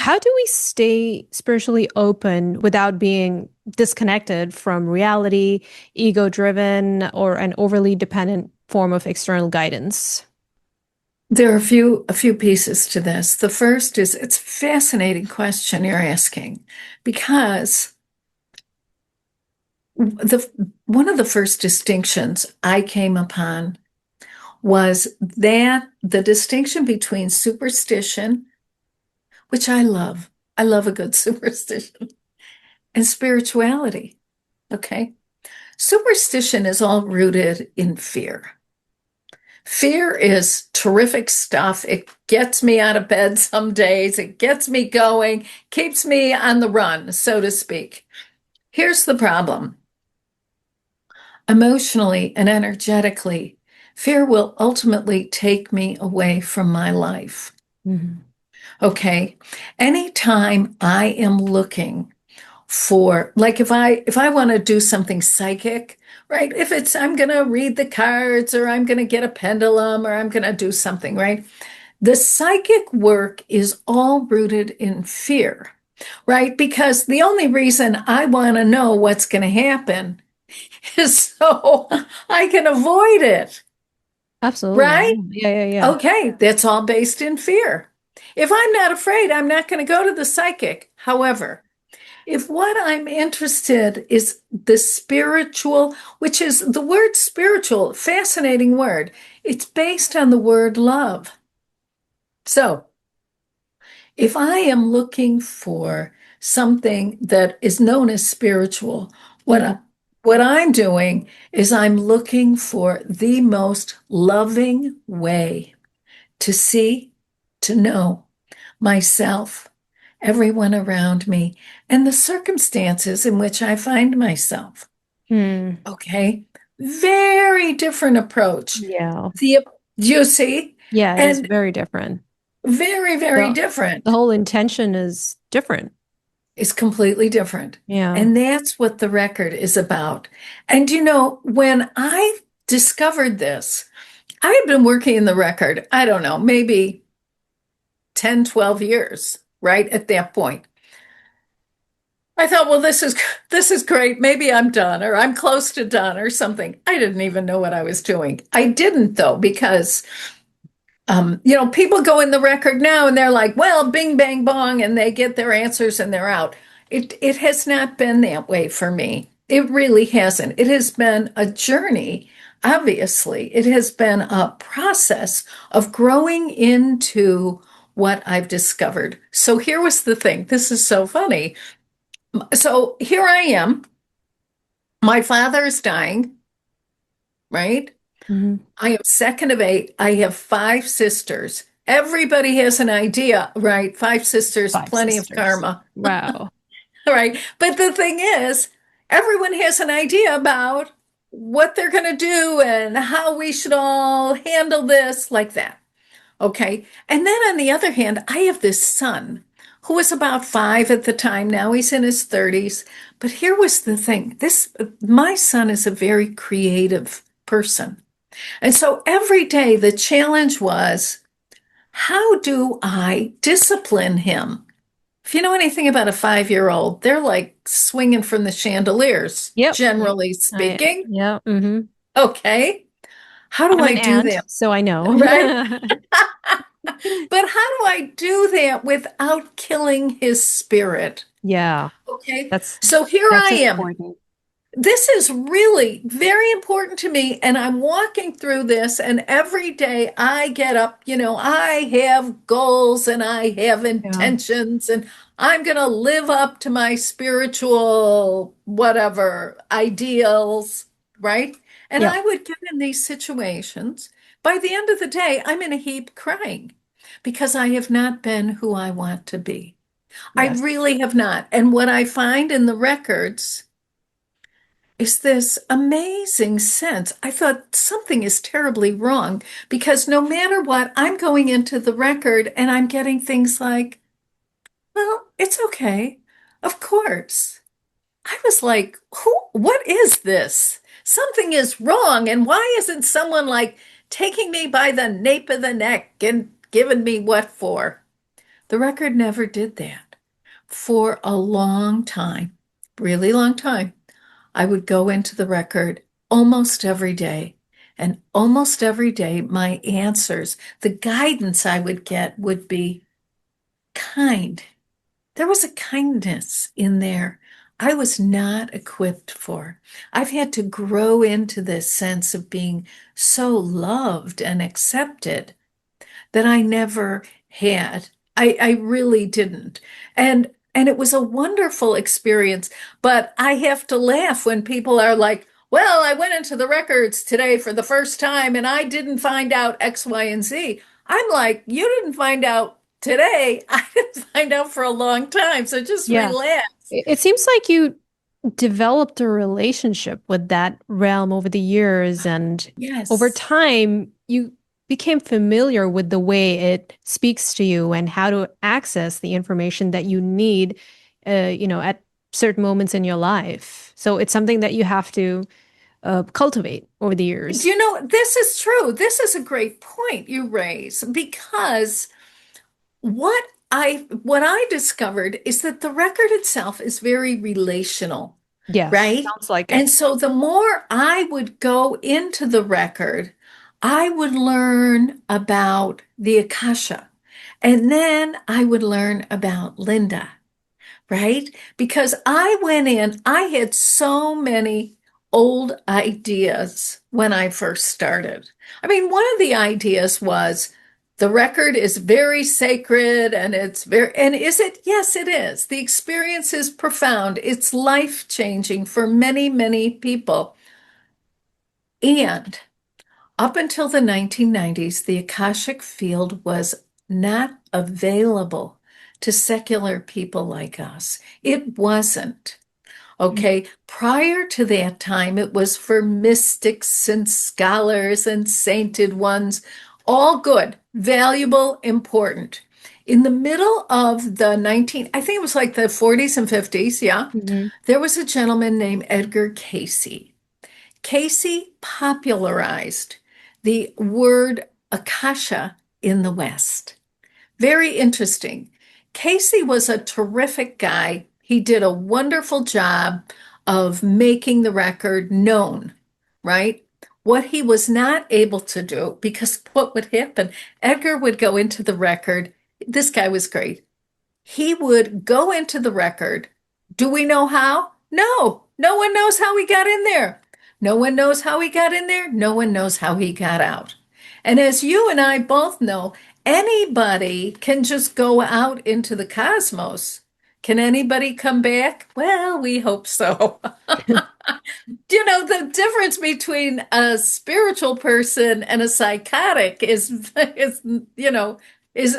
how do we stay spiritually open without being disconnected from reality, ego-driven, or an overly dependent form of external guidance? There are a few pieces to this. The first is it's a fascinating question you're asking because the one of the first distinctions I came upon was that the distinction between superstition, which I love a good superstition, and spirituality. Okay. Superstition is all rooted in fear. Fear is terrific stuff. It gets me out of bed some days. It gets me going, keeps me on the run, so to speak. Here's the problem. Emotionally and energetically, fear will ultimately take me away from my life. Mhm. Okay. Anytime I am looking for, like, if I want to do something psychic, right? If it's I'm going to read the cards or I'm going to get a pendulum or I'm going to do something, right? The psychic work is all rooted in fear, right? Because the only reason I want to know what's going to happen is so I can avoid it, Absolutely. right? Yeah, yeah, yeah. Okay, that's all based in fear. If I'm not afraid, I'm not going to go to the psychic. However, if what I'm interested is the spiritual, which is the word spiritual, fascinating word, it's based on the word love. So if I am looking for something that is known as spiritual, what Mhm. I, what I'm doing is I'm looking for the most loving way to see, to know myself, everyone around me, and the circumstances in which I find myself. Hmm. Okay. Very different approach. Yeah. The, you see, Yeah, it is and very different. very, very The the different. whole intention is different. Is completely different. Yeah. And that's what the record is about. And when I discovered this, I had been working in the record, I don't know, maybe 10, 12 years, right at that point. I thought, well, this is great. Maybe I'm done or I'm close to done or something. I didn't even know what I was doing. I didn't though, because people go in the record now and they're like, well, bing, bang, bong, and they get their answers and they're out. It has not been that way for me. It really hasn't. It has been a journey. Obviously, it has been a process of growing into what I've discovered. So here was the thing. This is so funny. So here I am. My father is dying, right? Mhm. I am second of eight. I have five sisters. Everybody has an idea, right? Five sisters, Five plenty of sisters. karma, Wow. right? But the thing is, everyone has an idea about what they're going to do and how we should all handle this like that. Okay. And then on the other hand, I have this son who was about five at the time. Now he's in his 30s. But here was the thing. My son is a very creative person. And so every day the challenge was, how do I discipline him? If you know anything about a 5-year-old, they're like swinging from the chandeliers, Yep. Yep. generally speaking. Yeah. Hmm. Okay. How do I'm I an do aunt, that? so I know. Right? But how do I do that without killing his spirit? Yeah, Okay. that's So here that's I am. important. This is really very important to me. And I'm walking through this, and every day I get up, I have goals and I have Yeah. intentions, and I'm going to live up to my spiritual, whatever, ideals, right? And Yep. I would get in these situations. By the end of the day, I'm in a heap crying because I have not been who I want to be. I Yes. really have not. And what I find in the records is this amazing sense. I thought something is terribly wrong because no matter what, I'm going into the record and I'm getting things like, well, it's okay. Of course. I was like, what is this? Something is wrong. And why isn't someone like taking me by the nape of the neck and giving me what for? The record never did that. For a long time, really long time, I would go into the record almost every day. And almost every day, my answers, the guidance I would get would be kind. There was a kindness in there I was not equipped for. I've had to grow into this sense of being so loved and accepted that I never had. I really didn't. And it was a wonderful experience, but I have to laugh when people are like, well, I went into the records today for the first time and I didn't find out X, Y, and Z. I'm like, you didn't find out today. I didn't find out for a long time. So just Yeah. relax. It seems like you developed a relationship with that realm over the years, and over Yes. time, you became familiar with the way it speaks to you and how to access the information that you need, at certain moments in your life. So it's something that you have to cultivate over the years. You know, this is true. This is a great point you raise because What what I discovered is that the record itself is very relational, Yes, right? sounds like And it. so the more I would go into the record, I would learn about the Akasha. And then I would learn about Linda, right? Because I went in, I had so many old ideas when I first started. I mean, one of the ideas was the record is very sacred and it's very, and is it? Yes, it is. The experience is profound. It's life changing for many, many people. And up until the 1990s, the Akashic field was not available to secular people like us. It wasn't. Okay. Prior to that time, it was for mystics and scholars and sainted ones. All good, valuable, important. In the middle of the I think it was like the 40s and 50s, yeah, Mhm. there was a gentleman named Edgar Casey. Casey popularized the word Akasha in the West. Very interesting. Casey was a terrific guy. He did a wonderful job of making the record known, right? What he was not able to do, because what would happen, Edgar would go into the record. This guy was great. He would go into the record. Do we know how? No, no one knows how he got in there. No one knows how he got in there. No one knows how he got out. And as you and I both know, anybody can just go out into the cosmos. Can anybody come back? Well, we hope so. You know, the difference between a spiritual person and a psychotic is you know, is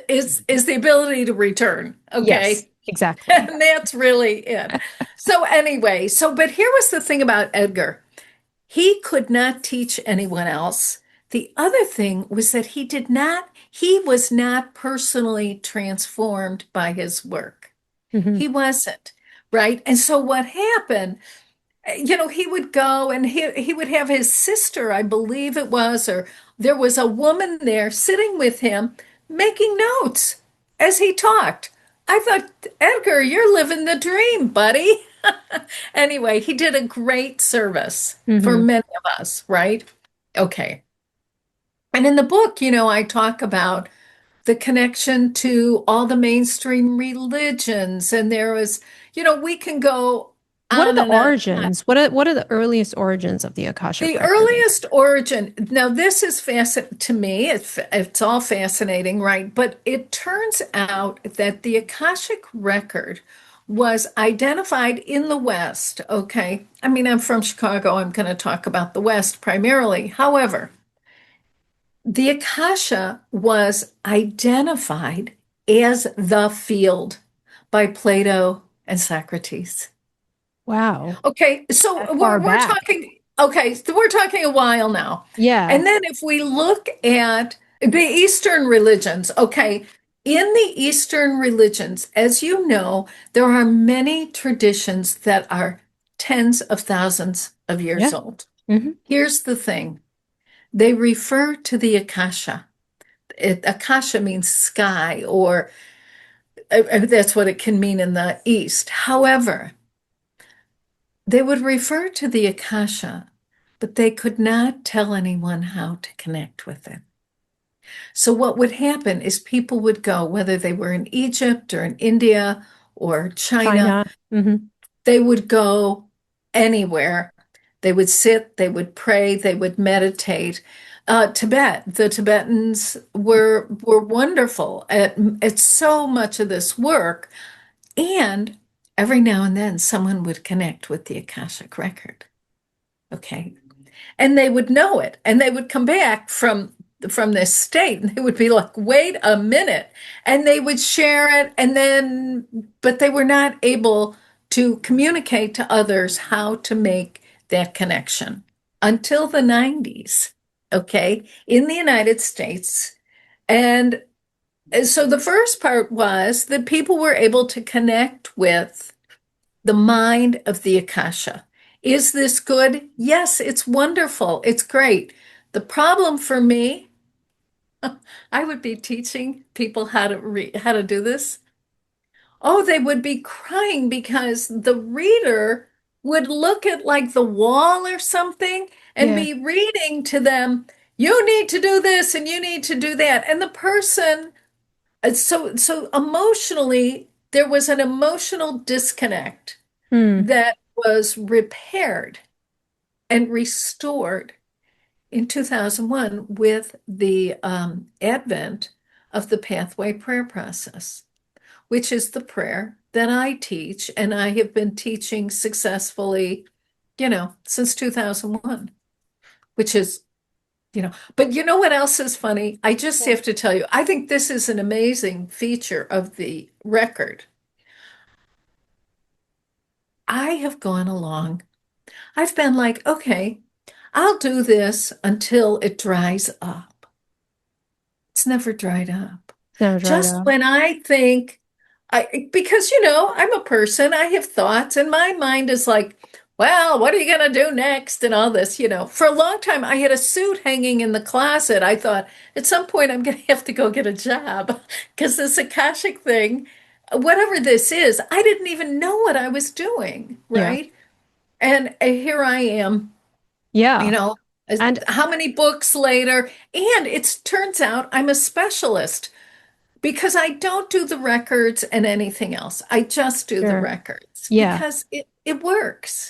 is the ability to return, Yes, okay? exactly. And that's really it. So anyway, but here was the thing about Edgar. He could not teach anyone else. The other thing was that he was not personally transformed by his work. Hmm. He wasn't, right? And so what happened, you know, he would go and he would have his sister, I believe it was, or there was a woman there sitting with him making notes as he talked. I thought, Edgar, you're living the dream, buddy. Anyway, he did a great service for Hmm. many of us, right? Okay. And in the book, you know, I talk about the connection to all the mainstream religions, and there was, you know, we can go What are on the and on. origins? What are the earliest origins of the Akashic The record? earliest origin, now this is fascinating to me, it's all fascinating, right? But it turns out that the Akashic record was identified in the West, okay? I mean, I'm from Chicago, I'm going to talk about the West primarily. However, the Akasha was identified as the field by Plato and Socrates. Wow, Okay, so that far we're back. talking, okay, so we're talking a while now. Yeah. And then if we look at the Eastern religions, okay, in the Eastern religions, as you know, there are many traditions that are tens of thousands of years Yeah. old. Hmm. Here's the thing. They refer to the Akasha. Akasha means sky, or that's what it can mean in the East. However, they would refer to the Akasha, but they could not tell anyone how to connect with it. So what would happen is people would go, whether they were in Egypt or in India or China, China. Hmm. they would go anywhere. They would sit, they would pray, they would meditate. Tibet, the Tibetans were wonderful at so much of this work. And every now and then someone would connect with the Akashic record. Okay. And they would know it. And they would come back from this state and they would be like, wait a minute. And they would share it. And then, but they were not able to communicate to others how to make that connection until the 90s. Okay. In the United States. And so the first part was that people were able to connect with the mind of the Akasha. Is this good? Yes, it's wonderful. It's great. The problem for me, I would be teaching people how to do this. Oh, they would be crying because the reader would look at like the wall or something and Yeah. be reading to them, you need to do this and you need to do that. And the person, so emotionally, there was an emotional disconnect Hmm. that was repaired and restored in 2001 with the advent of the pathway prayer process, which is the prayer that I teach, and I have been teaching successfully, since 2001, which is, but you know what else is funny? I just have to tell you, I think this is an amazing feature of the record. I have gone along. I've been like, okay, I'll do this until it dries up. It's never dried up. Never tried Just out. when I think because I'm a person, I have thoughts, and my mind is like, well, what are you going to do next? And all this, For a long time, I had a suit hanging in the closet. I thought at some point I'm going to have to go get a job because this Akashic thing, whatever this is, I didn't even know what I was doing, Yeah. right? And here I am, you Yeah. know, And how many books later? And it turns out I'm a specialist because I don't do the records and anything else. I just do the sure. records Yeah. because it works.